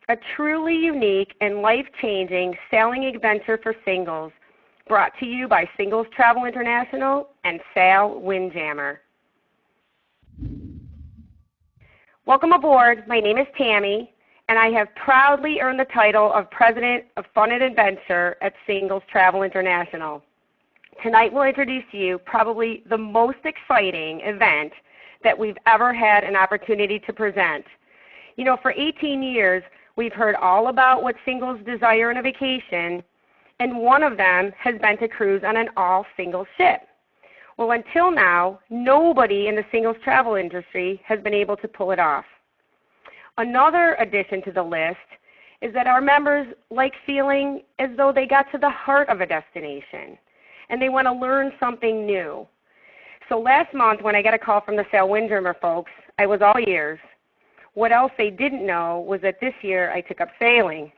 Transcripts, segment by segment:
a truly unique and life-changing sailing adventure for singles, brought to you by Singles Travel International and Sail Windjammer. Welcome aboard. My name is Tammy, and I have proudly earned the title of President of Fun and Adventure at Singles Travel International. Tonight we'll introduce to you probably the most exciting event that we've ever had an opportunity to present. You know, for 18 years, we've heard all about what singles desire in a vacation, and one of them has been to cruise on an all-singles ship. Well, until now, nobody in the singles travel industry has been able to pull it off. Another addition to the list is that our members like feeling as though they got to the heart of a destination, and they want to learn something new. So last month when I got a call from the Sail Windjammer folks, I was all ears. What else they didn't know was that this year I took up sailing.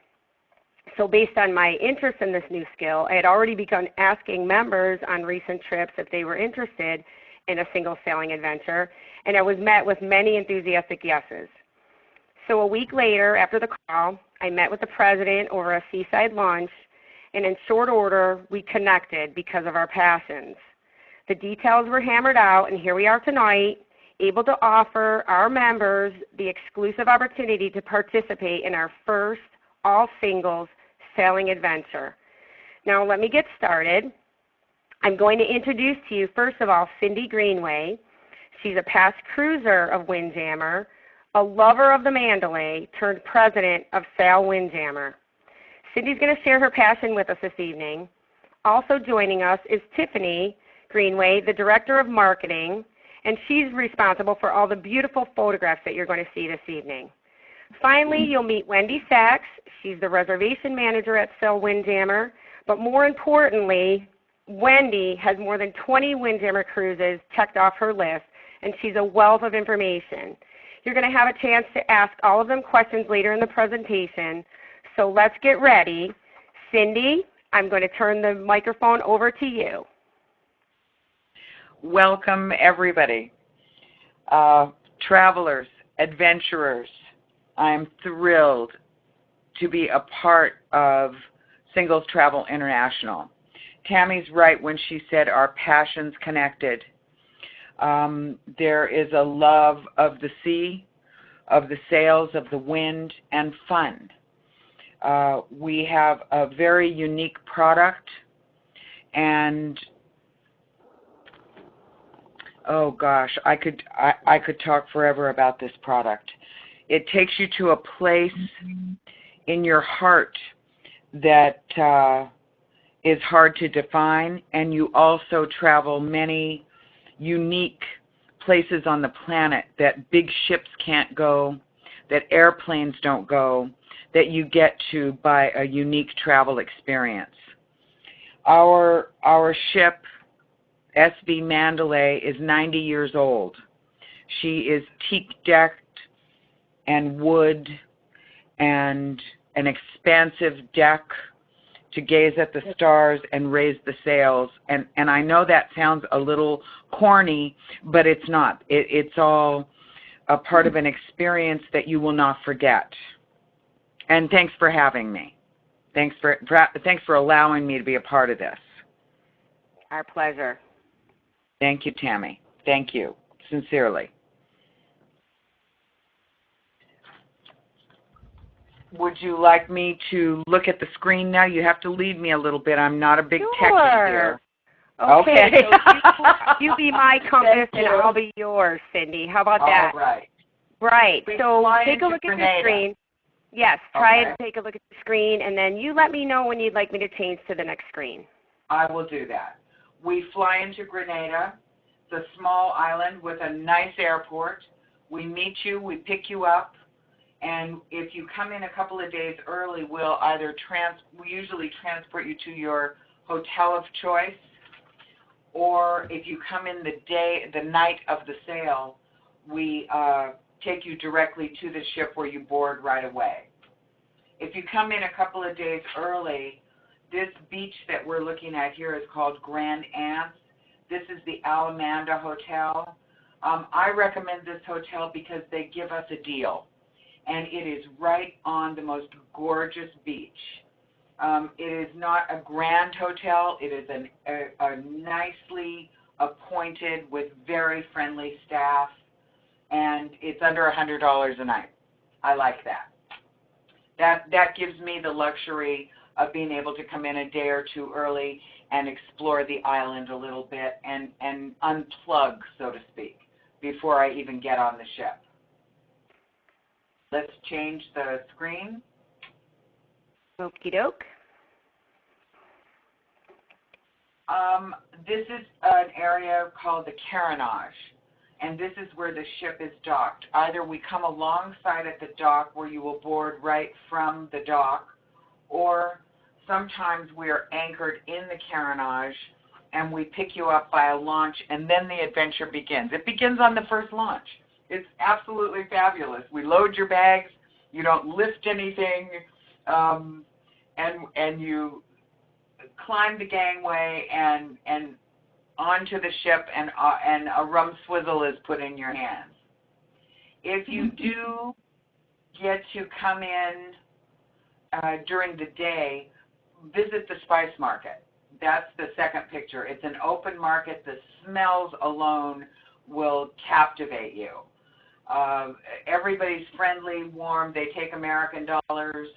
So based on my interest in this new skill, I had already begun asking members on recent trips if they were interested in a single sailing adventure, and I was met with many enthusiastic yeses. So a week later, after the call, I met with the president over a seaside lunch, and in short order, we connected because of our passions. The details were hammered out, and here we are tonight, able to offer our members the exclusive opportunity to participate in our first all-singles sailing adventure. Now let me get started. I'm going to introduce to you, first of all, Cindy Greenway. She's a past cruiser of Windjammer, a lover of the Mandalay, turned president of Sail Windjammer. Cindy's going to share her passion with us this evening. Also joining us is Tiffany Greenway, the Director of Marketing, and she's responsible for all the beautiful photographs that you're going to see this evening. Finally, you'll meet Wendy Sachs. She's the Reservation Manager at Sail Windjammer, but more importantly, Wendy has more than 20 Windjammer cruises checked off her list, and she's a wealth of information. You're going to have a chance to ask all of them questions later in the presentation. So let's get ready. Cindy, I'm going to turn the microphone over to you. Welcome, everybody. Travelers, adventurers, I'm thrilled to be a part of Singles Travel International. Tammy's right when she said our passions connected. There is a love of the sea, of the sails, of the wind, and fun. We have a very unique product, and oh gosh, I could talk forever about this product. It takes you to a place in your heart that is hard to define, and you also travel many unique places on the planet that big ships can't go, that airplanes don't go, that you get to by a unique travel experience. Our ship, SV Mandalay, is 90 years old. She is teak-decked and wood and an expansive deck to gaze at the stars and raise the sails. And I know that sounds a little corny, but it's not. It's all a part of an experience that you will not forget. And thanks for having me. Thanks for allowing me to be a part of this. Our pleasure. Thank you, Tammy. Thank you, sincerely. Would you like me to look at the screen now? You have to lead me a little bit. I'm not a big techie here. Okay. So you be my compass and I'll be yours, Cindy. How about that? All right. Right. So take a look at the screen. Yes, try to take a look at the screen, and then you let me know when you'd like me to change to the next screen. I will do that. We fly into Grenada, the small island with a nice airport. We meet you, we pick you up, and if you come in a couple of days early, we'll either we usually transport you to your hotel of choice, or if you come in the night of the sail, we take you directly to the ship where you board right away. If you come in a couple of days early, this beach that we're looking at here is called Grand Anse. This is the Alamanda Hotel. I recommend this hotel because they give us a deal. and it is right on the most gorgeous beach. It is not a grand hotel. It is a nicely appointed with very friendly staff, and it's under $100 a night. I like that. That gives me the luxury of being able to come in a day or two early and explore the island a little bit and unplug, so to speak, before I even get on the ship. Let's change the screen. Okie doke. This is an area called the CARRIACOU, and this is where the ship is docked. Either we come alongside at the dock where you will board right from the dock, or sometimes we are anchored in the CARRIACOU and we pick you up by a launch, and then the adventure begins. It begins on the first launch. It's absolutely fabulous. We load your bags, you don't lift anything, and you climb the gangway and onto the ship, and a rum swizzle is put in your hands. If you do get to come in during the day, visit the spice market. That's the second picture. It's an open market. The smells alone will captivate you. Everybody's friendly, warm. They take American dollars.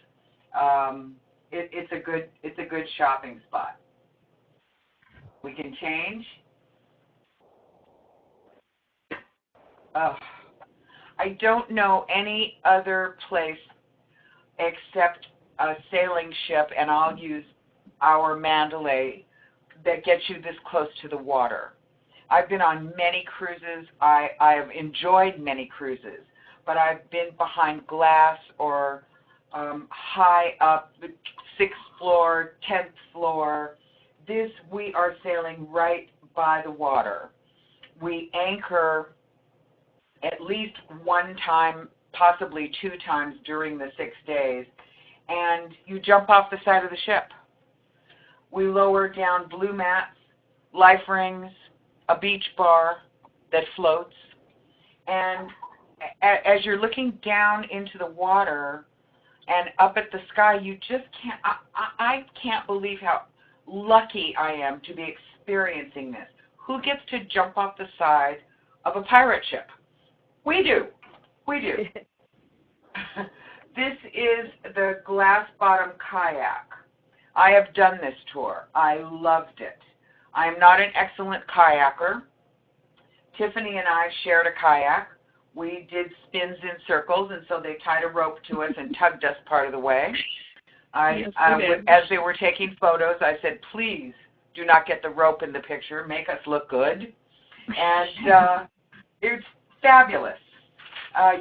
It's a good shopping spot. We can change. I don't know any other place except a sailing ship, and I'll use our Mandalay, that gets you this close to the water. I've been on many cruises. I have enjoyed many cruises, but I've been behind glass or high up, the 6th floor, 10th floor. We are sailing right by the water. We anchor at least one time, possibly 2 times during the 6 days, and you jump off the side of the ship. We lower down blue mats, life rings, a beach bar that floats, and as you're looking down into the water and up at the sky, you just can't, I can't believe how lucky I am to be experiencing this. Who gets to jump off the side of a pirate ship? We do. We do. This is the glass bottom kayak. I have done this tour. I loved it. I am not an excellent kayaker. Tiffany and I shared a kayak. We did spins in circles, and so they tied a rope to us and tugged us part of the way. As they were taking photos, I said, please do not get the rope in the picture. Make us look good. And it's fabulous.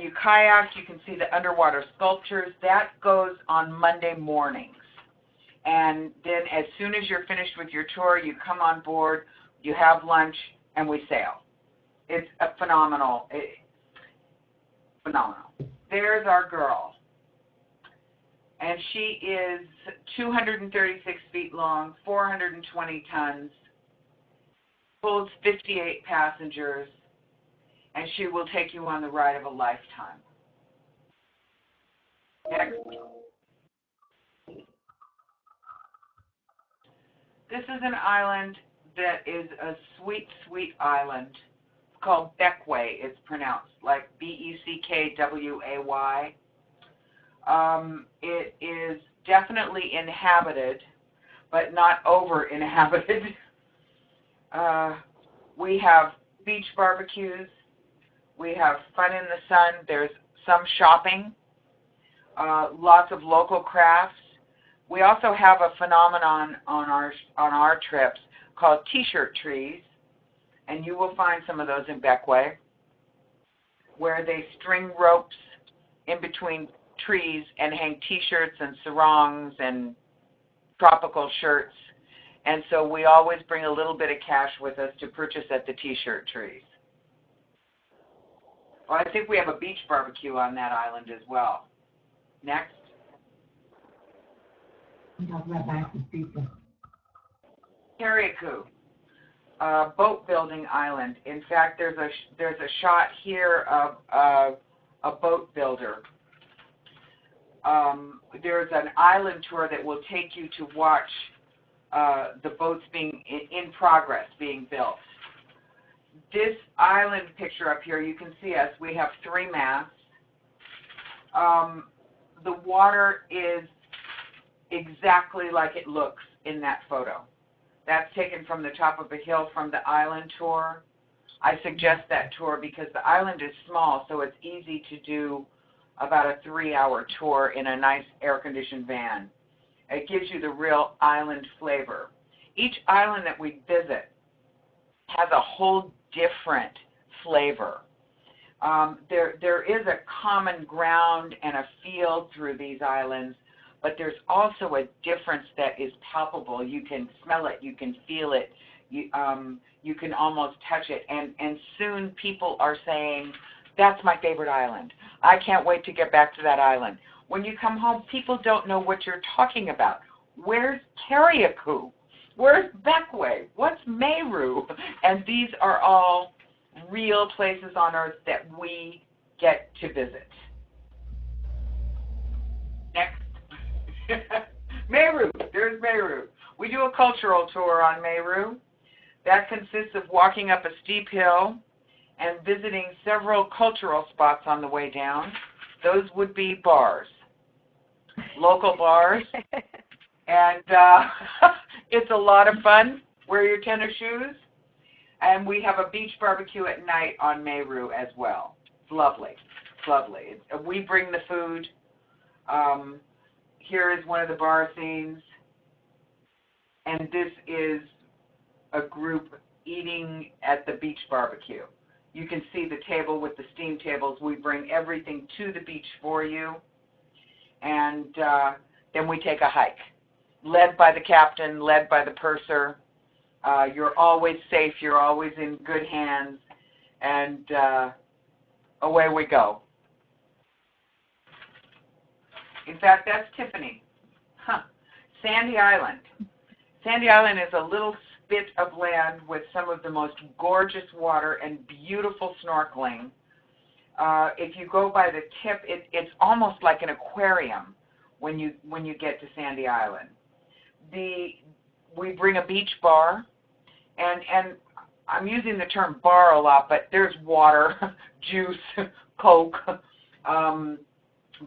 You kayak, you can see the underwater sculptures. That goes on Monday mornings. And then as soon as you're finished with your tour, you come on board, you have lunch, and we sail. It's a phenomenal. There's our girl. And she is 236 feet long, 420 tons, holds 58 passengers, and she will take you on the ride of a lifetime. Next. This is an island that is a sweet, sweet island. It's called Beckway. It's pronounced like Beckway. It is definitely inhabited, but not over-inhabited. We have beach barbecues. We have fun in the sun. There's some shopping, lots of local crafts. We also have a phenomenon on our trips called T-shirt trees, and you will find some of those in Beckway, where they string ropes in between trees and hang T-shirts and sarongs and tropical shirts. And so we always bring a little bit of cash with us to purchase at the T-shirt trees. Well, I think we have a beach barbecue on that island as well. Next. CARRIACOU, boat building island. In fact, there's a shot here of a boat builder. there's an island tour that will take you to watch the boats being in progress, being built. This island picture up here, you can see us. We have 3 masts. The water is exactly like it looks in that photo. That's taken from the top of a hill from the island tour. I suggest that tour because the island is small, so it's easy to do about a 3-hour tour in a nice air-conditioned van. It gives you the real island flavor. Each island that we visit has a whole different flavor. There is a common ground and a feel through these islands, but there's also a difference that is palpable. You can smell it, you can feel it, you can almost touch it, and soon people are saying, that's my favorite island. I can't wait to get back to that island. When you come home, people don't know what you're talking about. Where's CARRIACOU? Where's Bequia? What's MAYREAU? And these are all real places on Earth that we get to visit. Next. MAYREAU. There's MAYREAU. We do a cultural tour on MAYREAU. That consists of walking up a steep hill and visiting several cultural spots on the way down. Those would be bars, local bars. And it's a lot of fun. Wear your tennis shoes. And we have a beach barbecue at night on MAYREAU as well. It's lovely. It's lovely. We bring the food. Here is one of the bar scenes. And this is a group eating at the beach barbecue. You can see the table with the steam tables. We bring everything to the beach for you. And then we take a hike, led by the captain, led by the purser. You're always safe. You're always in good hands. And away we go. In fact, that's Tiffany. Sandy Island. Sandy Island is a little spit of land with some of the most gorgeous water and beautiful snorkeling. If you go by the tip, it's almost like an aquarium when you get to Sandy Island. We bring a beach bar, and I'm using the term bar a lot, but there's water, juice, Coke.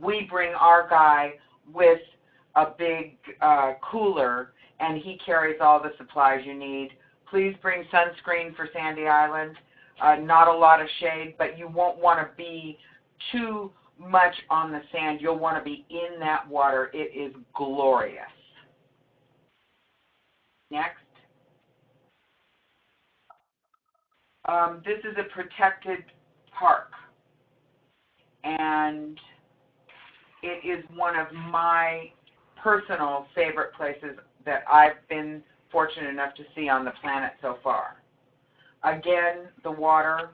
We bring our guy with a big cooler, and he carries all the supplies you need. Please bring sunscreen for Sandy Island. Not a lot of shade, but you won't want to be too much on the sand. You'll want to be in that water. It is glorious. Next. This is a protected park, and it is one of my personal favorite places that I've been fortunate enough to see on the planet so far. Again, the water,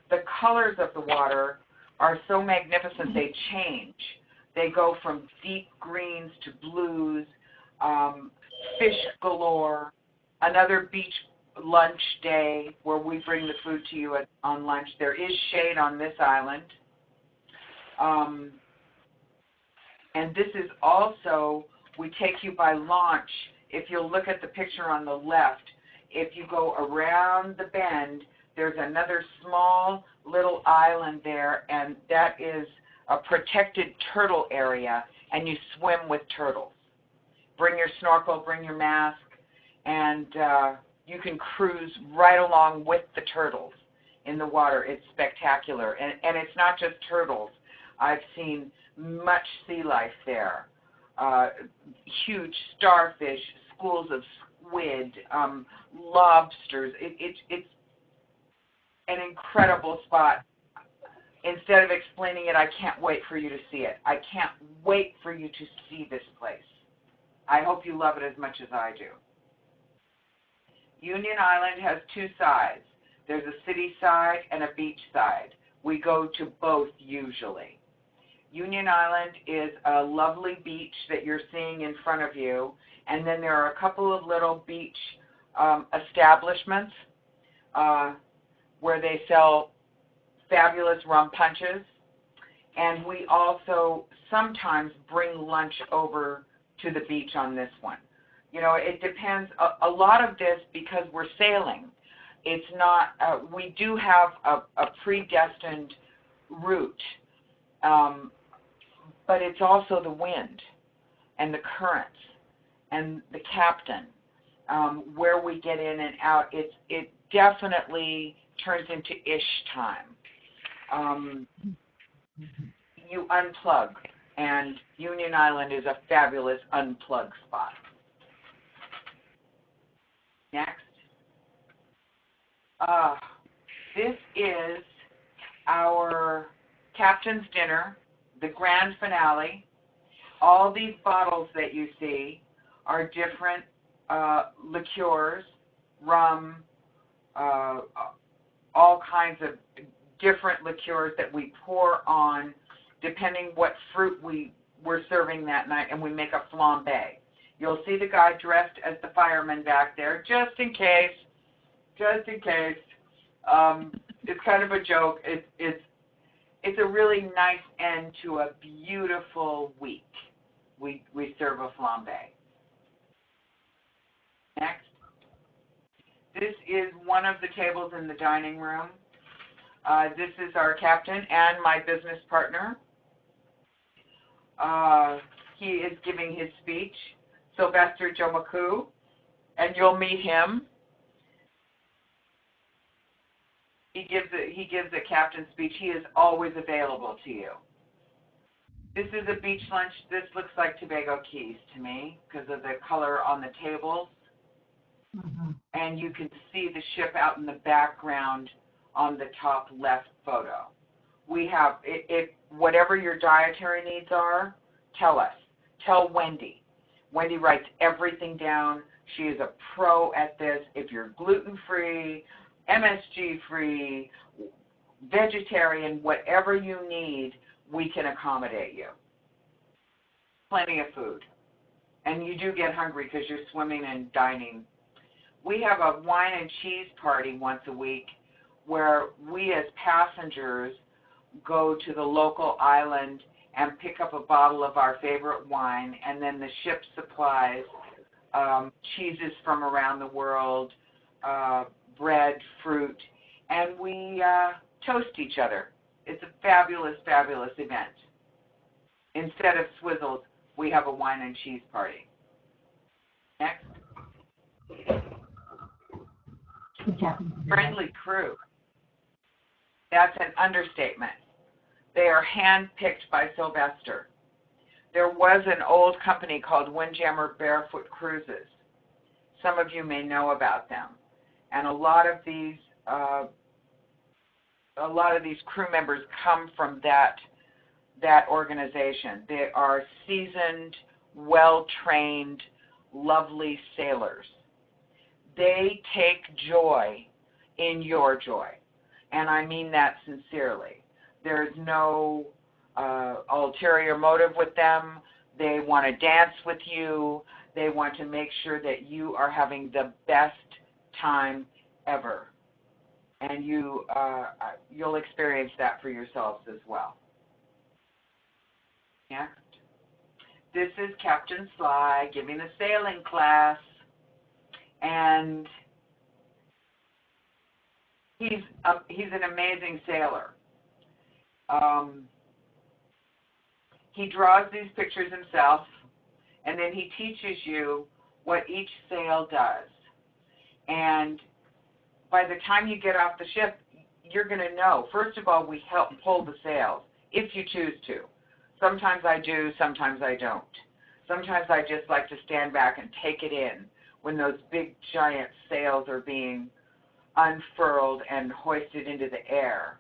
the colors of the water are so magnificent they change. They go from deep greens to blues, fish galore, another beach lunch day where we bring the food to you on lunch. There is shade on this island. And this is also, we take you by launch. If you'll look at the picture on the left, if you go around the bend, there's another small little island there, and that is a protected turtle area, and you swim with turtles. Bring your snorkel, bring your mask, and you can cruise right along with the turtles in the water. It's spectacular, and it's not just turtles. I've seen much sea life there. Huge starfish, schools of squid, lobsters. It's an incredible spot. Instead of explaining it, I can't wait for you to see it. I can't wait for you to see this place. I hope you love it as much as I do. Union Island has 2 sides. There's a city side and a beach side. We go to both usually. Union Island is a lovely beach that you're seeing in front of you, and then there are a couple of little beach establishments where they sell fabulous rum punches, And we also sometimes bring lunch over to the beach on this one. You know, it depends. A lot of this, because we're sailing, it's not, we do have a predestined route, but it's also the wind and the currents and the captain, where we get in and out. It definitely turns into ish time. You unplug, and Union Island is a fabulous unplug spot. Next. This is our captain's dinner, the grand finale. All these bottles that you see are different liqueurs, rum, all kinds of different liqueurs that we pour on depending what fruit we're serving that night, and we make a flambé. You'll see the guy dressed as the fireman back there, just in case. Just in case. It's kind of a joke. It's a really nice end to a beautiful week. We serve a flambé. Next. This is one of the tables in the dining room. This is our captain and my business partner. He is giving his speech, Sylvester Jomaku, and you'll meet him. He gives a captain's speech. He is always available to you. This is a beach lunch. This looks like Tobago Keys to me because of the color on the tables. Mm-hmm. And you can see the ship out in the background on the top left photo. We have, whatever your dietary needs are, tell us. Tell Wendy. Wendy writes everything down. She is a pro at this. If you're gluten-free, MSG-free, vegetarian, whatever you need, we can accommodate you. Plenty of food. And you do get hungry because you're swimming and dining. We have a wine and cheese party once a week where we as passengers go to the local island and pick up a bottle of our favorite wine, and then the ship supplies cheeses from around the world, bread, fruit, and we toast each other. It's a fabulous, fabulous event. Instead of swizzles, we have a wine and cheese party. Next. Friendly crew. That's an understatement. They are hand-picked by Sylvester. There was an old company called Windjammer Barefoot Cruises. Some of you may know about them. And a lot of these crew members come from that organization. They are seasoned, well-trained, lovely sailors. They take joy in your joy, and I mean that sincerely. There's no ulterior motive with them. They want to dance with you. They want to make sure that you are having the best time ever, and you'll experience that for yourselves as well. Next. This is Captain Sly giving a sailing class, and he's an amazing sailor. He draws these pictures himself, and then he teaches you what each sail does. And by the time you get off the ship, you're going to know. First of all, we help pull the sails, if you choose to. Sometimes I do, sometimes I don't. Sometimes I just like to stand back and take it in when those big giant sails are being unfurled and hoisted into the air.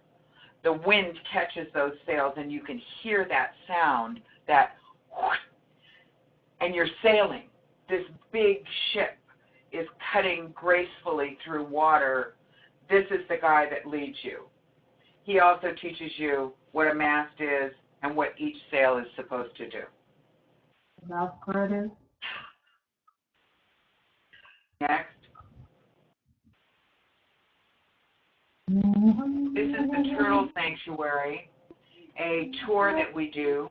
The wind catches those sails and you can hear that sound, that whoosh, and you're sailing. This big ship is cutting gracefully through water. This is the guy that leads you. He also teaches you what a mast is and what each sail is supposed to do. Next. This is the turtle sanctuary, a tour that we do.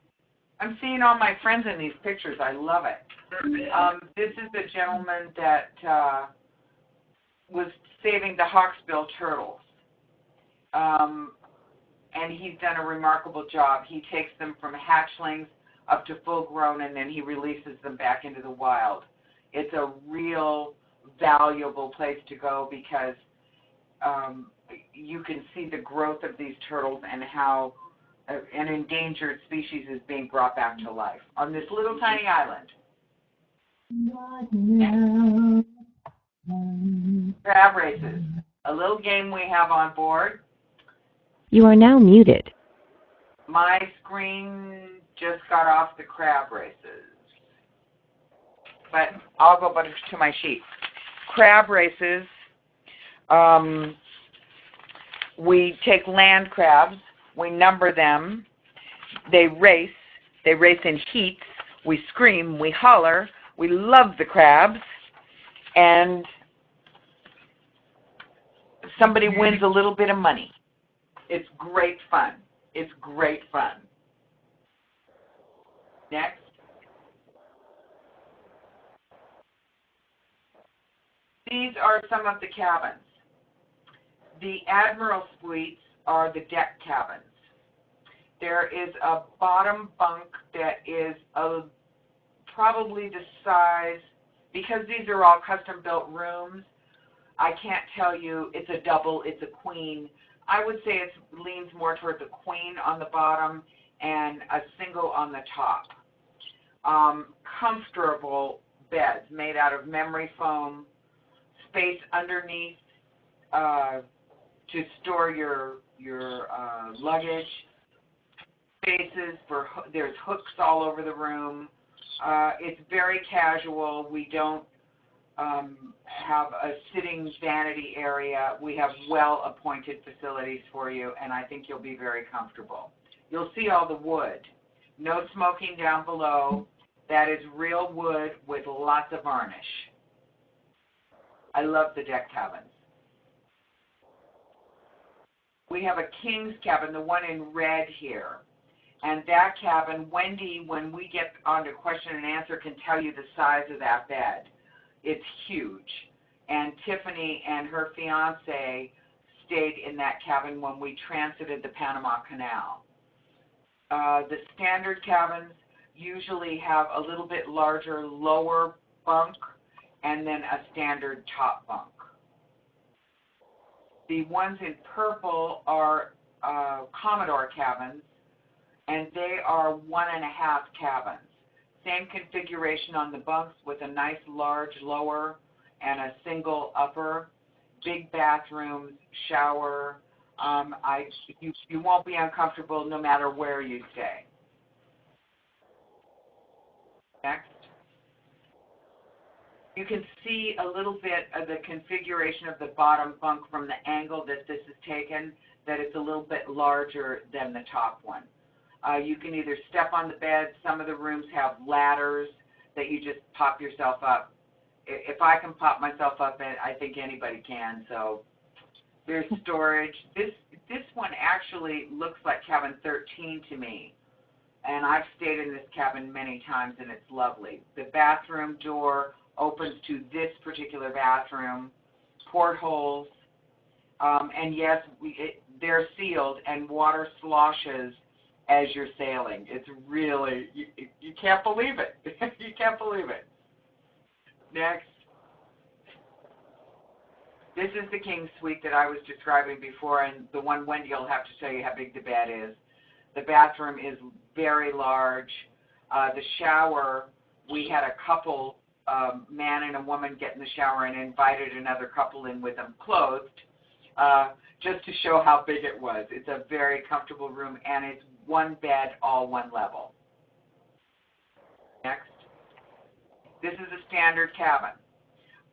I'm seeing all my friends in these pictures. I love it. This is the gentleman that was saving the hawksbill turtles. And he's done a remarkable job. He takes them from hatchlings up to full grown, and then he releases them back into the wild. It's a real valuable place to go because you can see the growth of these turtles and how an endangered species is being brought back to life on this little tiny island. Crab races, a little game we have on board. You are now muted. My screen just got off the crab races, but I'll go back to my sheet. Crab races, we take land crabs, we number them, they race in heats, we scream, we holler, we love the crabs, and somebody wins a little bit of money. It's great fun. It's great fun. Next. These are some of the cabins. The Admiral Suites are the deck cabins. There is a bottom bunk that is probably the size, because these are all custom-built rooms, I can't tell you it's a double, it's a queen. I would say it leans more towards a queen on the bottom and a single on the top. Comfortable beds made out of memory foam, space underneath to store your luggage, spaces for, there's hooks all over the room. It's very casual. We don't have a sitting vanity area. We have well-appointed facilities for you, and I think you'll be very comfortable. You'll see all the wood. No smoking down below. That is real wood with lots of varnish. I love the deck cabins. We have a king's cabin, the one in red here. And that cabin, Wendy, when we get on to question and answer, can tell you the size of that bed. It's huge. And Tiffany and her fiance stayed in that cabin when we transited the Panama Canal. The standard cabins usually have a little bit larger lower bunk and then a standard top bunk. The ones in purple are Commodore cabins, and they are 1.5 cabins. Same configuration on the bunks with a nice large lower and a single upper, big bathrooms, shower. You won't be uncomfortable no matter where you stay. Next. You can see a little bit of the configuration of the bottom bunk from the angle that this is taken, that it's a little bit larger than the top one. You can either step on the bed. Some of the rooms have ladders that you just pop yourself up. If I can pop myself up, I think anybody can. So there's storage. This one actually looks like cabin 13 to me. And I've stayed in this cabin many times, and it's lovely. The bathroom door opens to this particular bathroom, portholes, and yes, they're sealed, and water sloshes as you're sailing. It's really, you can't believe it. You can't believe it. Next. This is the King's Suite that I was describing before, and the one Wendy will have to show you how big the bed is. The bathroom is very large. The shower, we had a couple, man and a woman get in the shower and invited another couple in with them clothed, just to show how big it was. It's a very comfortable room, and it's one bed, all one level. Next. This is a standard cabin.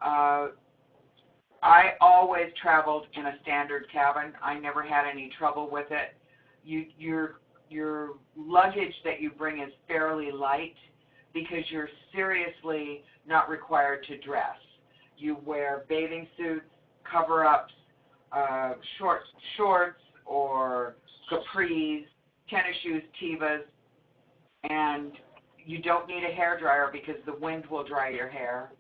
I always traveled in a standard cabin. I never had any trouble with it. Your luggage that you bring is fairly light because you're seriously not required to dress. You wear bathing suits, cover-ups, shorts or capris, tennis shoes, Tevas, and you don't need a hair dryer because the wind will dry your hair.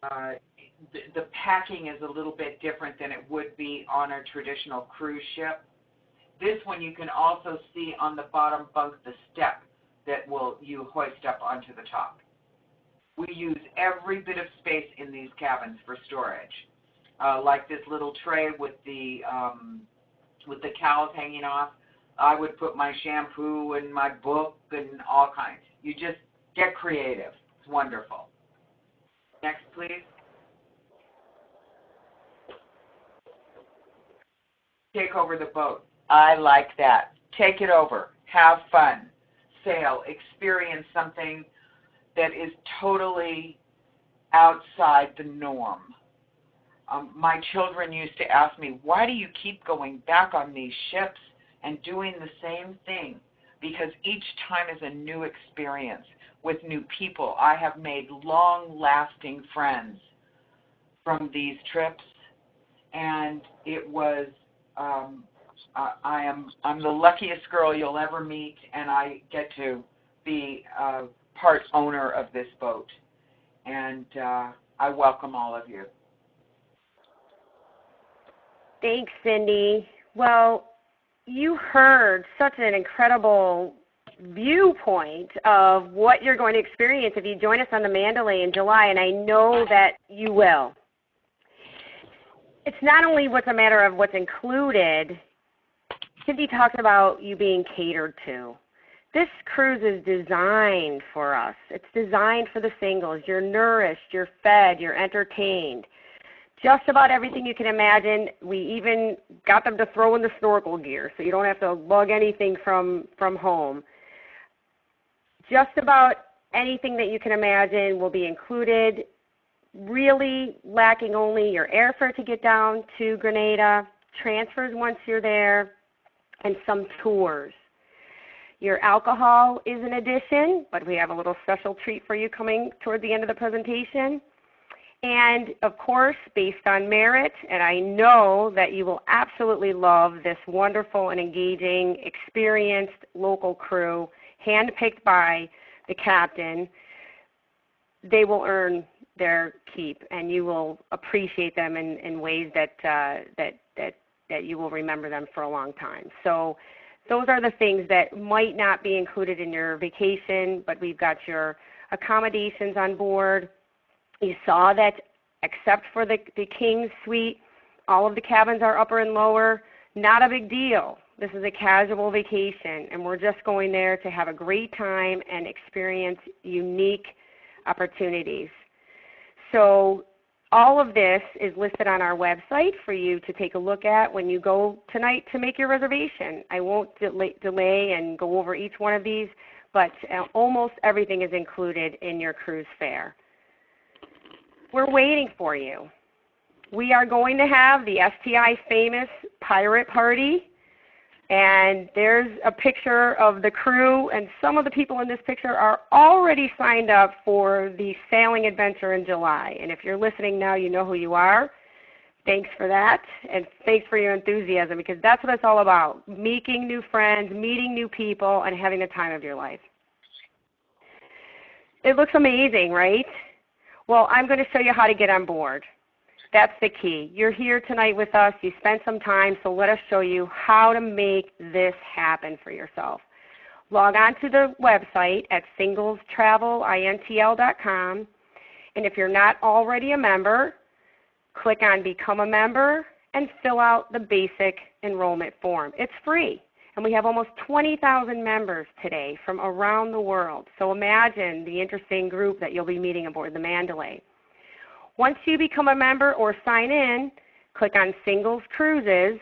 The packing is a little bit different than it would be on a traditional cruise ship. This one you can also see on the bottom bunk the step that you hoist up onto the top. We use every bit of space in these cabins for storage, like this little tray with the towels hanging off. I would put my shampoo and my book and all kinds. You just get creative. It's wonderful. Next, please. Take over the boat. I like that. Take it over. Have fun. Sail. Experience something that is totally outside the norm. My children used to ask me, why do you keep going back on these ships and doing the same thing? Because each time is a new experience with new people. I have made long-lasting friends from these trips, and it was, I'm the luckiest girl you'll ever meet, and I get to be part owner of this boat, and I welcome all of you. Thanks, Cindy. Well, you heard such an incredible viewpoint of what you're going to experience if you join us on the Mandalay in July, and I know that you will. It's not only what's a matter of what's included. Cindy talked about you being catered to. This cruise is designed for us. It's designed for the singles. You're nourished, you're fed, you're entertained. Just about everything you can imagine. We even got them to throw in the snorkel gear so you don't have to lug anything from home. Just about anything that you can imagine will be included, really lacking only your airfare to get down to Grenada, transfers once you're there, and some tours. Your alcohol is an addition, but we have a little special treat for you coming toward the end of the presentation. And, of course, based on merit, and I know that you will absolutely love this wonderful and engaging, experienced local crew, handpicked by the captain, they will earn their keep, and you will appreciate them in ways that you will remember them for a long time. So those are the things that might not be included in your vacation, but we've got your accommodations on board. You saw that except for the King's Suite, all of the cabins are upper and lower. Not a big deal. This is a casual vacation, and we're just going there to have a great time and experience unique opportunities. So all of this is listed on our website for you to take a look at when you go tonight to make your reservation. I won't delay and go over each one of these, but almost everything is included in your cruise fare. We're waiting for you. We are going to have the STI famous pirate party, and there's a picture of the crew, and some of the people in this picture are already signed up for the sailing adventure in July. And if you're listening now, you know who you are. Thanks for that, and thanks for your enthusiasm, because that's what it's all about, making new friends, meeting new people, and having the time of your life. It looks amazing, right? Well, I'm going to show you how to get on board. That's the key. You're here tonight with us. You spent some time, so let us show you how to make this happen for yourself. Log on to the website at singlestravelintl.com, and if you're not already a member, click on Become a Member and fill out the basic enrollment form. It's free, and we have almost 20,000 members today from around the world. So imagine the interesting group that you'll be meeting aboard the Mandalay. Once you become a member or sign in, click on Singles Cruises.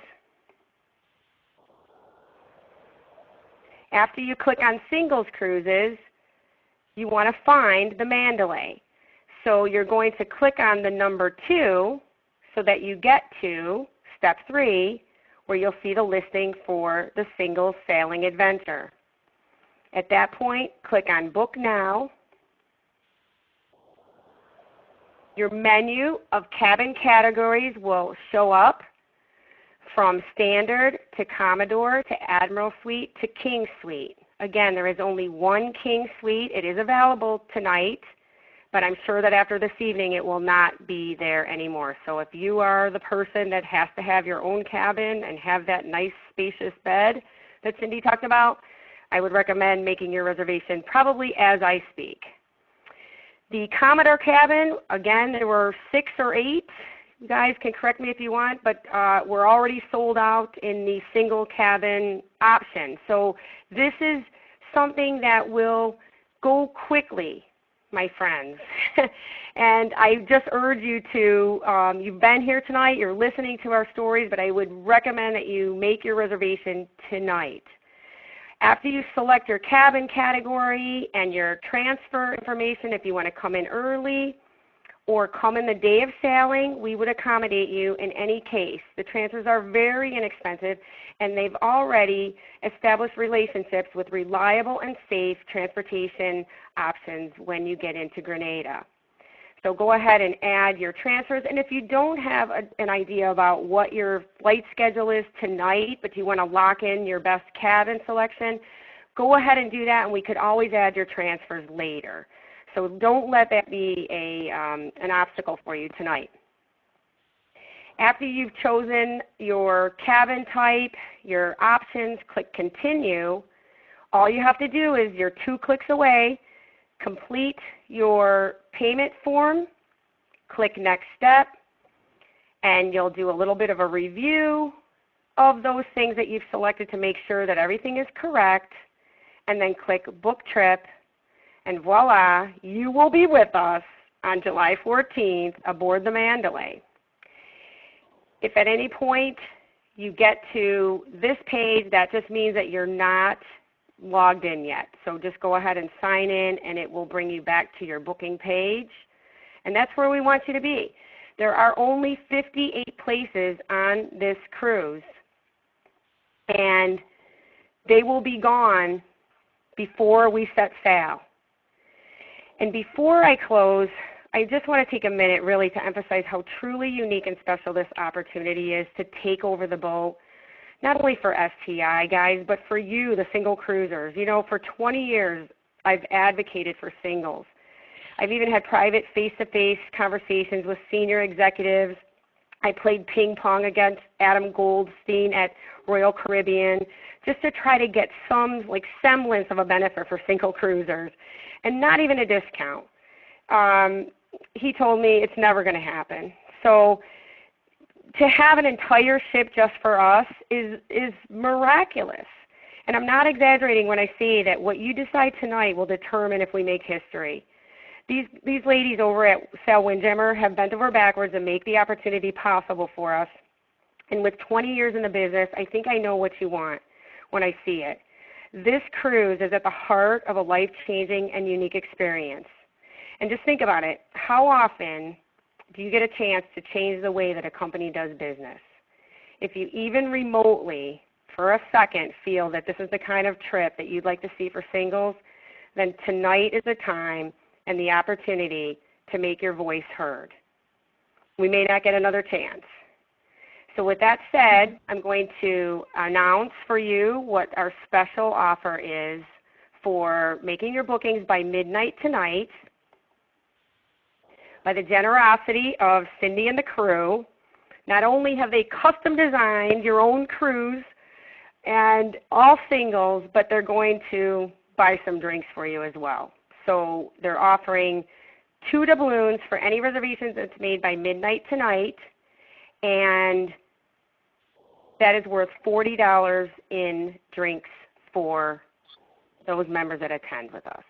After you click on Singles Cruises, you want to find the Mandalay. So you're going to click on the number 2 so that you get to step 3, where you'll see the listing for the Singles Sailing Adventure. At that point, click on Book Now. Your menu of cabin categories will show up. from Standard to Commodore to Admiral Suite to King Suite. Again, there is only one King Suite. It is available tonight, but I'm sure that after this evening it will not be there anymore. So if you are the person that has to have your own cabin and have that nice spacious bed that Cindy talked about, I would recommend making your reservation probably as I speak. The Commodore cabin, again, there were 6 or 8. You guys can correct me if you want, but we're already sold out in the single cabin option. So this is something that will go quickly, my friends. And I just urge you to, you've been here tonight, you're listening to our stories, but I would recommend that you make your reservation tonight. After you select your cabin category and your transfer information, if you want to come in early or come in the day of sailing, we would accommodate you in any case. The transfers are very inexpensive, and they've already established relationships with reliable and safe transportation options when you get into Grenada. So go ahead and add your transfers. And if you don't have an idea about what your flight schedule is tonight, but you want to lock in your best cabin selection, go ahead and do that, and we could always add your transfers later. So don't let that be an obstacle for you tonight. After you've chosen your cabin type, your options, click Continue. All you have to do is you're 2 clicks away. Complete your payment form, click Next Step, and you'll do a little bit of a review of those things that you've selected to make sure that everything is correct, and then click Book Trip, and voila, you will be with us on July 14th aboard the Mandalay. If at any point you get to this page, that just means that you're not logged in yet. So just go ahead and sign in, and it will bring you back to your booking page. And that's where we want you to be. There are only 58 places on this cruise, and they will be gone before we set sail. And before I close, I just want to take a minute really to emphasize how truly unique and special this opportunity is to take over the boat, not only for STI guys, but for you, the single cruisers. You know, for 20 years, I've advocated for singles. I've even had private face-to-face conversations with senior executives. I played ping pong against Adam Goldstein at Royal Caribbean just to try to get some semblance of a benefit for single cruisers, and not even a discount. He told me it's never going to happen. So to have an entire ship just for us is miraculous. And I'm not exaggerating when I say that what you decide tonight will determine if we make history. These ladies over at Sail Windjammer have bent over backwards to make the opportunity possible for us. And with 20 years in the business, I think I know what you want when I see it. This cruise is at the heart of a life-changing and unique experience. And just think about it. How often do you get a chance to change the way that a company does business? If you even remotely, for a second, feel that this is the kind of trip that you'd like to see for singles, then tonight is the time and the opportunity to make your voice heard. We may not get another chance. So with that said, I'm going to announce for you what our special offer is for making your bookings by midnight tonight. By the generosity of Cindy and the crew, not only have they custom designed your own cruise and all singles, but they're going to buy some drinks for you as well. So they're offering 2 doubloons for any reservations that's made by midnight tonight, and that is worth $40 in drinks for those members that attend with us.